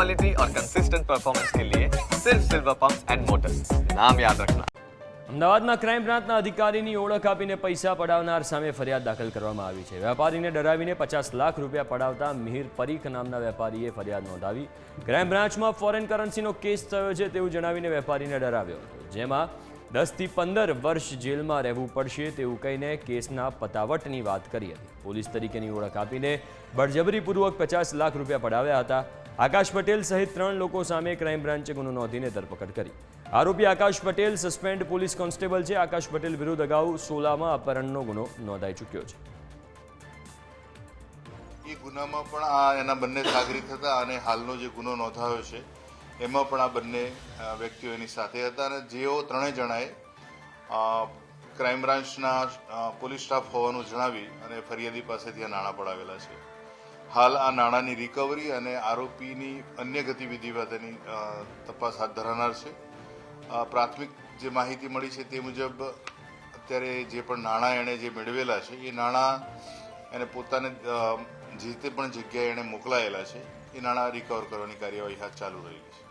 Quality और consistent performance के लिए सिर्फ सिल्वर पंप्स एंड मोटर्स, नाम याद रखना। અમદાવાદમાં ક્રાઇમ બ્રાન્ચના અધિકારીની ઓળખ આપીને પૈસા પડાવનાર સામે ફરિયાદ દાખલ કરવામાં આવી છે. વેપારીને ડરાવીને 50 લાખ રૂપિયા પડાવતા મિહિર પરીખ નામના વેપારીએ ફરિયાદ નોંધાવી. ક્રાઇમ બ્રાન્ચમાં ફોરેન કરન્સીનો કેસ થયો છે તેવું જણાવીને વેપારીને ડરાવ્યો હતો, જેમાં 10 થી 15 વર્ષ જેલમાં રહેવું પડશે તેવું કહીને કેસના પતાવટની વાત કરી હતી. પોલીસ તરીકેની ઓળખ આપીને બળજબરીપૂર્વક 50 લાખ રૂપિયા પડાવ્યા હતા. આકાશ પટેલ સહિત 3 લોકો સામે ક્રાઇમ બ્રાન્ચે ગુનો નોંધીને ધરપકડ કરી. આરોપી આકાશ પટેલ સસ્પેન્ડ પોલીસ કોન્સ્ટેબલ છે. આકાશ પટેલ વિરુદ્ધ અગાઉ 16માં અપહરણનો ગુનો નોંધાઈ ચૂક્યો છે. એ ગુનામાં પણ આ એના બંને સાગરીત હતા અને હાલનો જે ગુનો નોંધાયો છે એમાં પણ આ બંને વ્યક્તિઓ એની સાથે હતા અને જેઓ ત્રણેય જણાએ ક્રાઇમ બ્રાન્ચના પોલીસ સ્ટાફ હોવાનું જણાવી અને ફરિયાદી પાસેથી આ નાણાં પડાવેલા છે. હાલ આ નાણાંની રિકવરી અને આરોપીની અન્ય ગતિવિધિ બાબતની તપાસ હાથ ધરાનાર છે. પ્રાથમિક જે માહિતી મળી છે તે મુજબ અત્યારે જે પણ નાણાં એણે જે મેળવેલા છે એ નાણાં એને પોતાને જે તે પણ જગ્યાએ એણે મોકલાયેલા છે એ નાણાં રિકવર કરવાની કાર્યવાહી હાથ ચાલુ રહેલી છે.